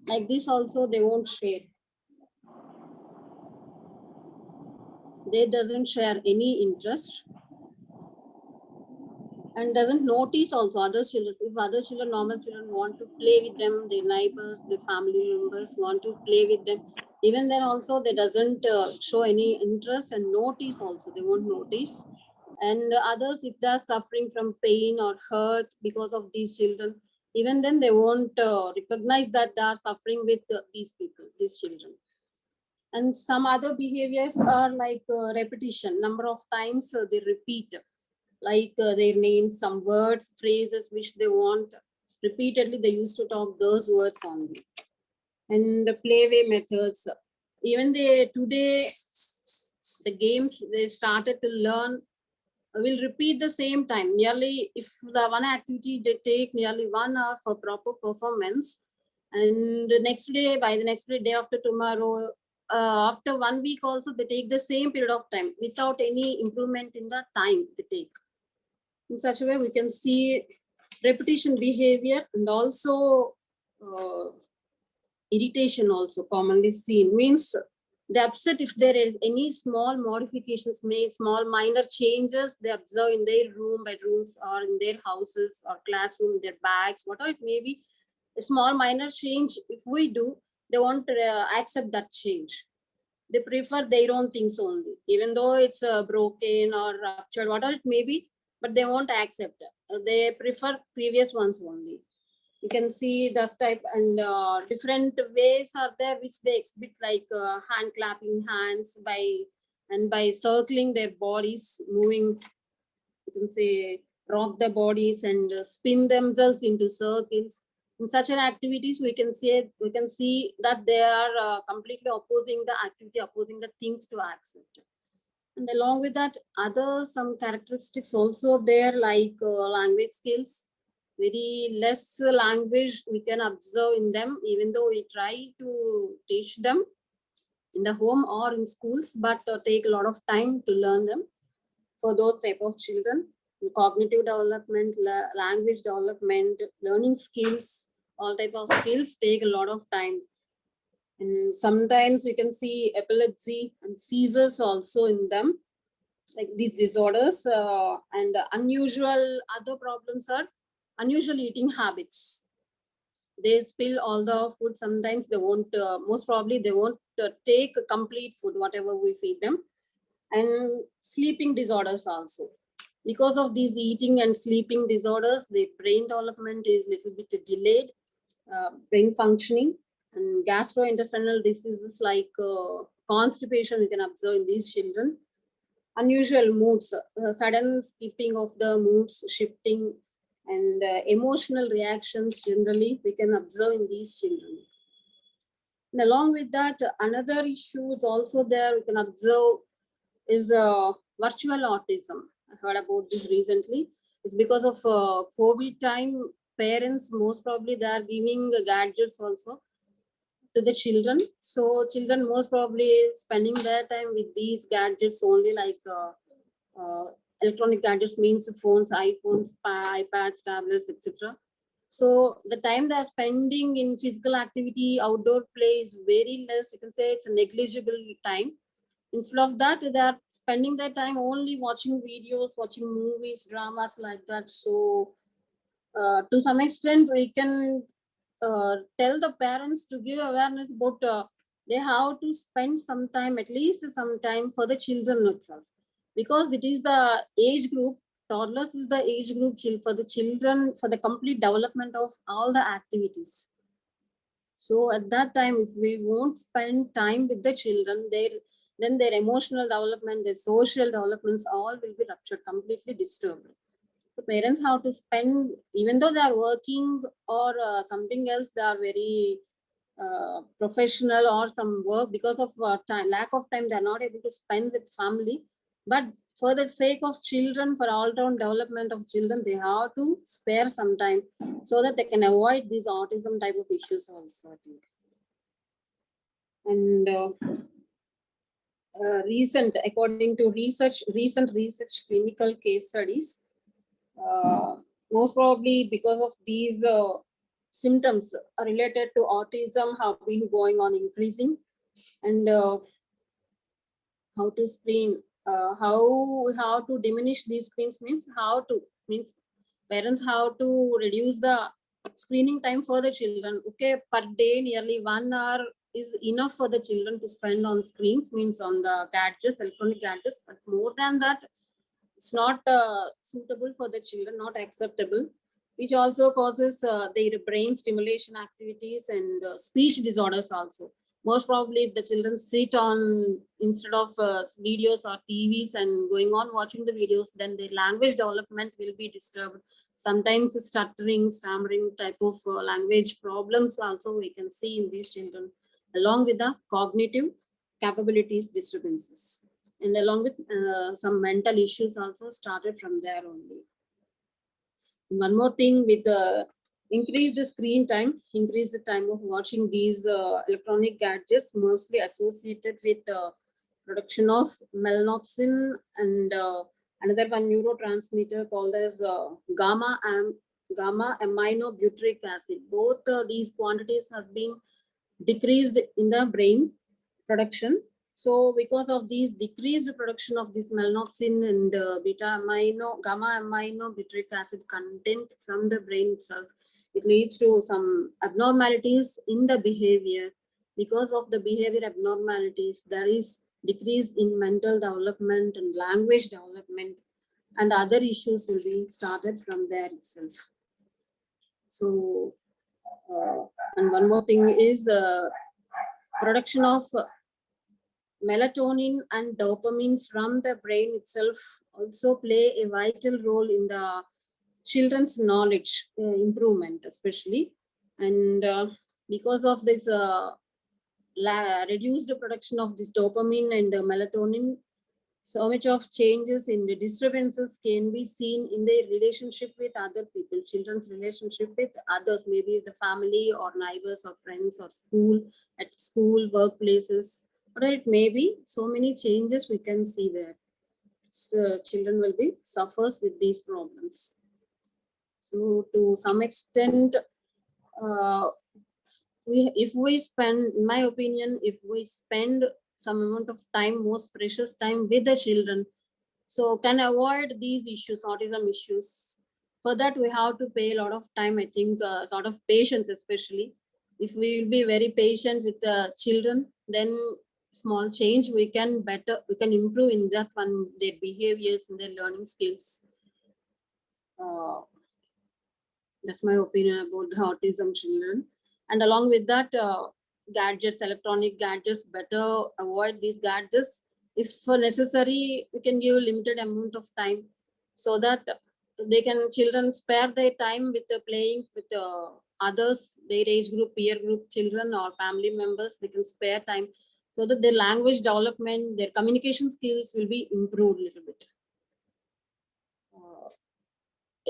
Like this also they won't share. They doesn't share any interest and doesn't notice also other children. If other children, normal children want to play with them, their neighbors, their family members want to play with them, even then also they doesn't show any interest and notice also, they won't notice. And others, if they're suffering from pain or hurt because of these children, even then they won't recognize that they are suffering with these people, these children. And some other behaviors are like repetition, number of times they repeat, like their names, some words, phrases which they want repeatedly, they used to talk those words only. And the playway methods, even they today the games they started to learn will repeat the same time. Nearly, if the one activity they take nearly 1 hour for proper performance, and the next day, by the next day, day after tomorrow, after 1 week also, they take the same period of time without any improvement in the time they take. In such a way, we can see repetition behavior and also irritation also commonly seen. Means they upset if there is any small modifications made, small minor changes they observe in their room, bedrooms, or in their houses or classroom, their bags, whatever it may be. A small minor change, if we do, they won't accept that change. They prefer their own things only, even though it's broken or ruptured, whatever it may be, but they won't accept it. They prefer previous ones only. You can see this type, and different ways are there which they exhibit, like hand clapping hands by circling their bodies, moving, you can say, rock the bodies and spin themselves into circles. In such an activities, we can see that they are completely opposing the activity, opposing the things to accept. And along with that, other some characteristics also there, like language skills. Very less language we can observe in them, even though we try to teach them in the home or in schools, but take a lot of time to learn them for those type of children. Cognitive development, language development, learning skills, all type of skills take a lot of time. And sometimes we can see epilepsy and seizures also in them, like these disorders. And unusual other problems are unusual eating habits. They spill all the food. Sometimes they won't, most probably they won't take complete food, whatever we feed them. And sleeping disorders also. Because of these eating and sleeping disorders, the brain development is little bit delayed, brain functioning, and gastrointestinal diseases like constipation we can observe in these children. Unusual moods, sudden skipping of the moods, shifting, and emotional reactions generally we can observe in these children. And along with that, another issue is also there we can observe is virtual autism. I heard about this recently. It's because of COVID time, parents most probably they are giving gadgets also to the children. So children most probably spending their time with these gadgets only, like electronic gadgets means phones, iPhones, iPads, tablets, etc. So the time they are spending in physical activity, outdoor play is very less. You can say it's a negligible time. Instead of that, they are spending their time only watching videos, watching movies, dramas like that. So to some extent, we can tell the parents to give awareness about they have to spend some time, at least some time for the children itself, because it is the age group. Toddlers is the age group for the children, for the complete development of all the activities. So at that time, if we won't spend time with the children, then their emotional development, their social developments, all will be ruptured, completely disturbed. So parents have to spend, even though they are working or something else, they are very professional or some work, because of time, lack of time, they are not able to spend with family. But for the sake of children, for all-round development of children, they have to spare some time so that they can avoid these autism type of issues also, I think. And according to recent research clinical case studies, most probably because of these symptoms related to autism have been going on increasing, and how to screen, how to diminish these screens means means parents have to reduce the screening time for the children. Okay, per day nearly 1 hour is enough for the children to spend on screens, means on the gadgets, electronic gadgets, but more than that it's not suitable for the children, not acceptable, which also causes their brain stimulation activities and speech disorders also. Most probably if the children sit on instead of videos or tvs and going on watching the videos, then their language development will be disturbed. Sometimes stuttering, stammering type of language problems also we can see in these children, along with the cognitive capabilities disturbances, and along with some mental issues also started from there only. One more thing, with increased screen time, increased time of watching these electronic gadgets, mostly associated with production of melanopsin and another one neurotransmitter called as gamma aminobutyric acid. Both these quantities has been decreased in the brain production. So because of these decreased production of this melanopsin and gamma amino butyric acid content from the brain itself, it leads to some abnormalities in the behavior. Because of the behavior abnormalities, there is decrease in mental development and language development, and other issues will be started from there itself. So, and one more thing is production of melatonin and dopamine from the brain itself also play a vital role in the children's knowledge improvement, especially. And because of this reduced production of this dopamine and melatonin, so much of changes in the disturbances can be seen in their relationship with other people, children's relationship with others, maybe the family or neighbors or friends or school, at school, workplaces, whatever it may be. So many changes we can see there. So children will be suffers with these problems. So to some extent, if we spend, in my opinion, if we spend some amount of time, most precious time with the children, so can avoid these issues, autism issues. For that we have to pay a lot of time, I think, sort of patience, especially if we will be very patient with the children, then small change we can improve in that one, their behaviors and their learning skills. That's my opinion about the autism children. And along with that, gadgets, electronic gadgets, better avoid these gadgets. If necessary, we can give a limited amount of time so that children spare their time with playing with others, their age group, peer group children or family members. They can spare time so that their language development, their communication skills will be improved a little bit.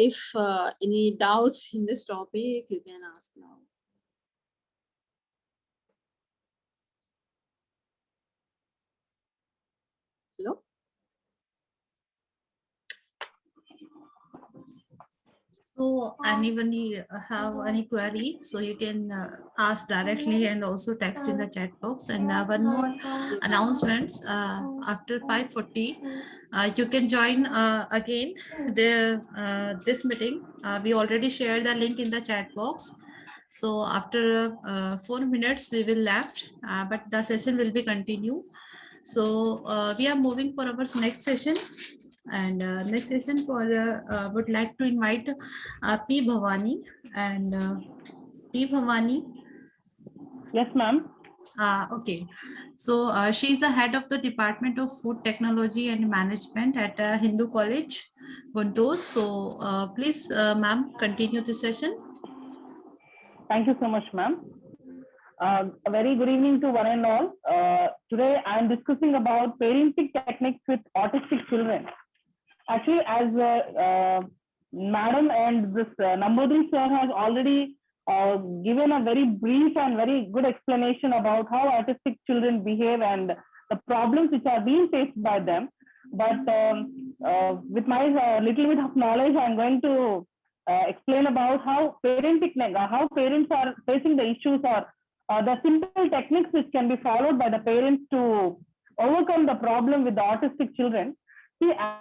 If any doubts in this topic, you can ask now. Hello? So anybody have any query, so you can ask directly and also text in the chat box. And one more announcements, after 5:40, you can join again this meeting. We already shared the link in the chat box. So after 4 minutes we will left, but the session will be continued. So we are moving for our next session. And next session would like to invite P. Bhavani. And P. Bhavani. Yes, ma'am. Okay. So she is the head of the Department of Food Technology and Management at Hindu College, Guntur. So please, ma'am, continue the session. Thank you so much, ma'am. A very good evening to one and all. Today I am discussing about parenting techniques with autistic children. Actually, as madam and this Nambudri sir has already given a very brief and very good explanation about how autistic children behave and the problems which are being faced by them. But with my little bit of knowledge, I'm going to explain about how how parents are facing the issues, or the simple techniques which can be followed by the parents to overcome the problem with the autistic children. See,